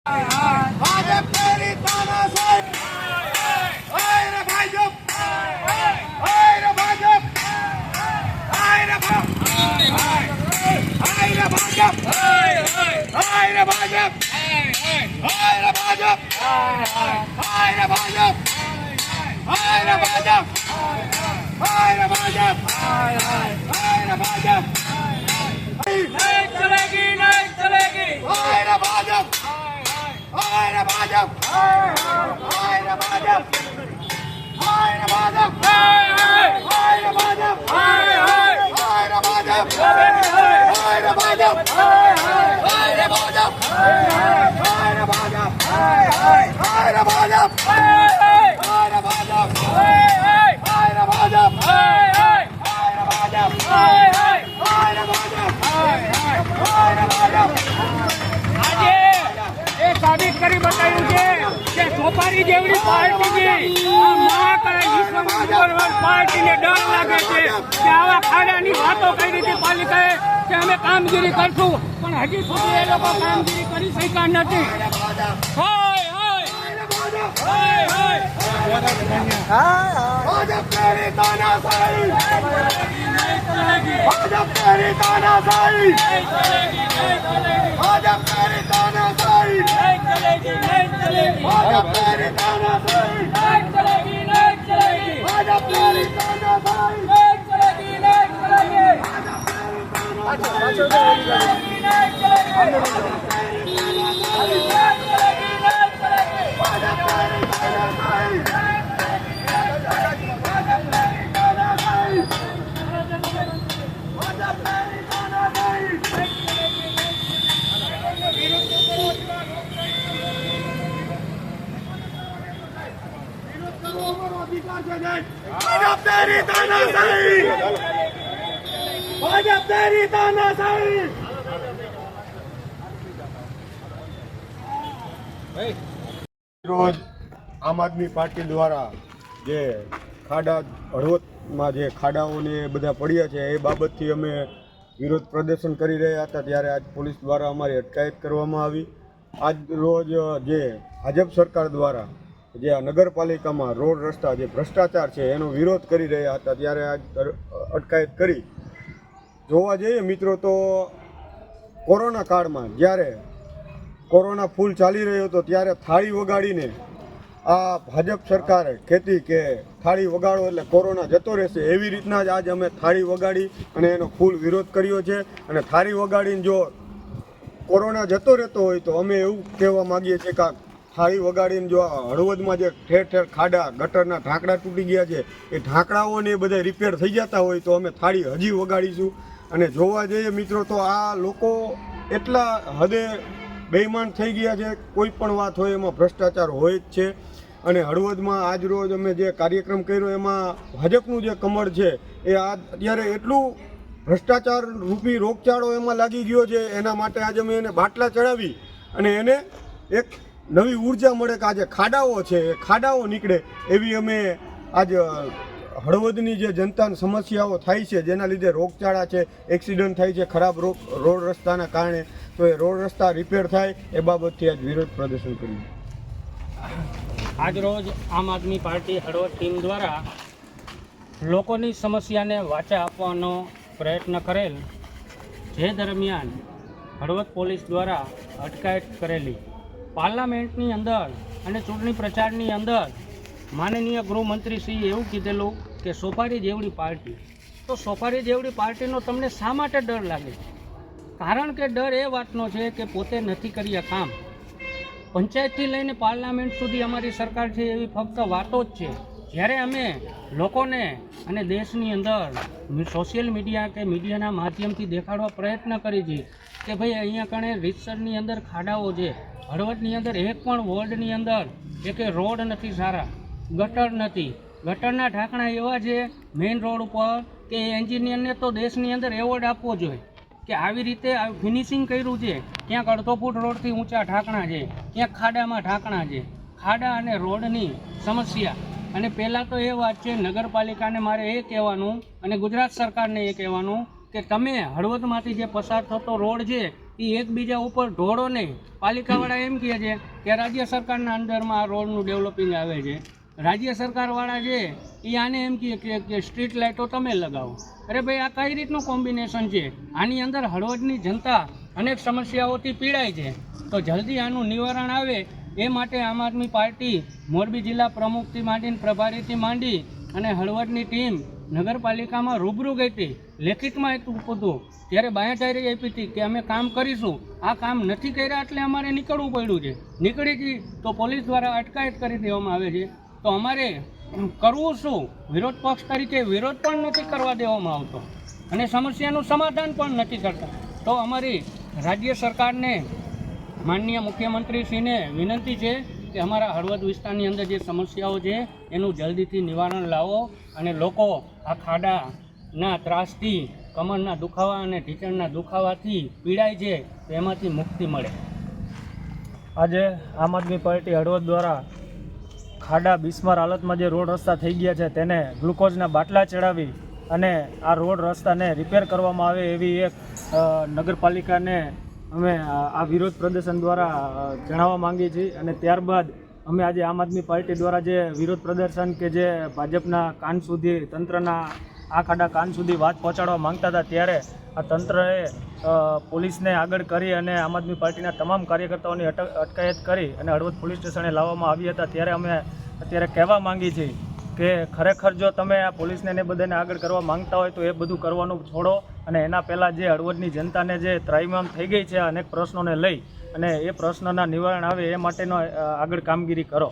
ભાજપ તેરી તાનાશાહી ઓય રે ભાજપ ઓય રે ભાજપ ઓય રે ભાજપ ઓય રે ભાજપ ઓય રે ભાજપ ઓય રે ભાજપ ઓય રે ભાજપ ઓય રે ભાજપ ઓય રે ભાજપ ઓય રે ભાજપ नहीं चलेगी ओए रे भाजप ओए रे भाजप ओए रे भाजप ओए रे भाजप ओए रे भाजप ओए रे भाजप ओए रे भाजप ओए रे भाजप ओए रे भाजप ओए रे भाजप ओए रे भाजप આજે એ સાબિત કરી બતાવ્યું છે કે સોપારી જેવડી પાર્ટીની મહાકાળી વિશ્વ મંગળ પાર્ટીને ડર લાગે છે કે આવા ખાડાની વાતો કરી હતી પાલિકાએ કે અમે કામગીરી કરશું, પણ હજી સુધી એ લોકો કામગીરી કરી શક્યા નથી. भाजप तेरी तानाशाही भाजप तेरी तानाशाही भाजप तेरी तानाशाही भाजप तेरी तानाशाही भाजप तेरी भाजप तेरी तानाशाही भाजप तेरी तानाशाही રોજ આમ આદમી પાર્ટી દ્વારા જે ખાડા હળવદમાં જે ખાડાઓને બધા પડ્યા છે એ બાબતથી અમે વિરોધ પ્રદર્શન કરી રહ્યા હતા, ત્યારે આજ પોલીસ દ્વારા અમારી અટકાયત કરવામાં આવી. આજ રોજ જે ભાજપ સરકાર દ્વારા જે આ નગરપાલિકામાં રોડ રસ્તા જે ભ્રષ્ટાચાર છે એનો વિરોધ કરી રહ્યા હતા, ત્યારે આજ અટકાયત કરી. જોવા જઈએ મિત્રો તો કોરોના કાળમાં જ્યારે કોરોના ફૂલ ચાલી રહ્યો હતો ત્યારે થાળી વગાડીને આ ભાજપ સરકારે કહેતી કે થાળી વગાડો એટલે કોરોના જતો રહેશે, એવી રીતના જ આજ અમે થાળી વગાડી અને એનો ફૂલ વિરોધ કર્યો છે. અને થાળી વગાડીને જો કોરોના જતો રહેતો હોય તો અમે એવું કહેવા માગીએ છીએ કે થાળી વગાડીને જો હળવદમાં જે ઠેર ઠેર ખાડા ગટરના ઢાંકડા તૂટી ગયા છે એ ઢાંકડાઓને એ બધા રિપેર થઈ જતા હોય તો અમે થાળી હજી વગાડીશું. અને જોવા જઈએ મિત્રો તો આ લોકો એટલા હદે બેઈમાન થઈ ગયા છે, કોઈ પણ વાત હોય એમાં ભ્રષ્ટાચાર હોય જ છે. અને હળવદમાં આજ રોજ અમે જે કાર્યક્રમ કર્યો એમાં ભાજપનું જે કમળ છે એ અત્યારે એટલું ભ્રષ્ટાચાર રૂપી રોગચાળો એમાં લાગી ગયો છે, એના માટે આજે અમે એને બાટલા ચડાવી અને એને એક નવી ઉર્જા મળે કે આજે ખાડાઓ છે એ ખાડાઓ નીકળે એવી અમે આજ હળવદની જે જનતાની સમસ્યાઓ થાય છે જેના લીધે રોગચાળા છે, એક્સિડન્ટ થાય છે ખરાબ રોડ રસ્તાના કારણે, તો એ રોડ રસ્તા રિપેર થાય એ બાબતથી આજ વિરોધ પ્રદર્શન કર્યું. આજ રોજ આમ આદમી પાર્ટી હળવદ ટીમ દ્વારા લોકોની સમસ્યાને વાચા આપવાનો પ્રયત્ન કરેલ, જે દરમિયાન હળવદ પોલીસ દ્વારા અટકાયત કરેલી. પાર્લામેન્ટની અંદર અને ચૂંટણી પ્રચારની અંદર માનનીય ગૃહમંત્રીશ્રીએ એવું કીધેલું કે સોપારી જેવડી પાર્ટી, તો સોપારી જેવડી પાર્ટીનો તમને શા માટે ડર લાગે? કારણ કે ડર એ વાતનો છે કે પોતે નથી કર્યા કામ. પંચાયતથી લઈને પાર્લામેન્ટ સુધી અમારી સરકાર છે એવી ફક્ત વાતો જ છે. જ્યારે અમે લોકોને અને દેશની અંદર સોશિયલ મીડિયા કે મીડિયાના માધ્યમથી દેખાડવા પ્રયત્ન કરી છીએ કે ભાઈ અહીંયા કણે રીતસરની અંદર ખાડાઓ છે, હળવદની અંદર એક પણ વોર્ડની અંદર એક રોડ નથી સારા, ગટર નથી, ગટરના ઢાંકણા એવા છે મેઇન રોડ ઉપર કે એન્જિનિયરને તો દેશની અંદર એવોર્ડ આપવો જોઈએ કે આવી રીતે ફિનિશિંગ કર્યું છે. ક્યાંક અડધો ફૂટ રોડથી ઊંચા ઢાંકણા છે, ક્યાંક ખાડામાં ઢાંકણા છે. ખાડા અને રોડની સમસ્યા. અને પહેલાં તો એ વાત છે, નગરપાલિકાને મારે એ કહેવાનું અને ગુજરાત સરકારને એ કહેવાનું કે તમે હળવદમાંથી જે પસાર થતો રોડ છે એ એકબીજા ઉપર ઢોળો નહીં. પાલિકાવાળા એમ કહે છે કે રાજ્ય સરકારના અંડરમાં આ રોડનું ડેવલપિંગ આવે છે. રાજ્ય સરકારવાળા છે એ આને એમ કહે કે સ્ટ્રીટ લાઇટો તમે લગાવો. અરે ભાઈ, આ કઈ રીતનું કોમ્બિનેશન છે? આની અંદર હળવદની જનતા અનેક સમસ્યાઓથી પીડાય છે. તો જલ્દી આનું નિવારણ આવે એ માટે આમ આદમી પાર્ટી મોરબી જિલ્લા પ્રમુખથી માંડીને પ્રભારીથી માંડી અને હળવદની ટીમ નગરપાલિકામાં રૂબરૂ ગઈ હતી, લેખિતમાં હતું ત્યારે બાંહેધરી આપી હતી કે અમે કામ કરીશું. આ કામ નથી કર્યા એટલે અમારે નીકળવું પડ્યું છે. નીકળી ગઈ તો પોલીસ દ્વારા અટકાયત કરી દેવામાં આવે છે. તો અમારે કરવું શું? વિરોધ પક્ષ તરીકે વિરોધ પણ નથી કરવા દેવામાં આવતો અને સમસ્યાનું સમાધાન પણ નથી કરતા. તો અમારી રાજ્ય સરકારને, માનનીય મુખ્યમંત્રીશ્રીને વિનંતી છે કે અમારા હળવદ વિસ્તારની અંદર જે સમસ્યાઓ છે એનું જલ્દીથી નિવારણ લાવો અને લોકો આ ખાડાના ત્રાસથી, કમરના દુખાવા અને ઢીંચણના દુખાવાથી પીડાય છે તો એમાંથી મુક્તિ મળે. આજે આમ આદમી પાર્ટી હળવદ દ્વારા ખાડા બિસ્માર હાલતમાં જે રોડ રસ્તા થઈ ગયા છે તેને ગ્લુકોઝના બાટલા ચડાવી અને આ રોડ રસ્તાને રિપેર કરવામાં આવે એવી એક નગરપાલિકાને અમે આ વિરોધ પ્રદર્શન દ્વારા જણાવવા માંગીએ છીએ. અને ત્યારબાદ અમે આજે આમ આદમી પાર્ટી દ્વારા જે વિરોધ પ્રદર્શન કે જે ભાજપના કાન સુધી, તંત્રના આ ખાડા કાન સુધી વાત પહોંચાડવા માંગતા હતા ત્યારે આ તંત્રએ પોલીસને આગળ કરી અને આમ આદમી પાર્ટીના તમામ કાર્યકર્તાઓની અટકાયત કરી અને હળવદ પોલીસ સ્ટેશને લાવવામાં આવી હતા. ત્યારે અમે અત્યારે કહેવા માંગીએ છીએ કે ખરેખર જો તમે આ પોલીસને ને બધાને આગળ કરવા માંગતા હોય તો એ બધું કરવાનું છોડો અને એના પહેલાં જે હળવદની જનતાને જે ત્રાહિમામ થઈ ગઈ છે અનેક પ્રશ્નોને લઈ અને એ પ્રશ્નના નિવારણ આવે એ માટેનો આગળ કામગીરી કરો.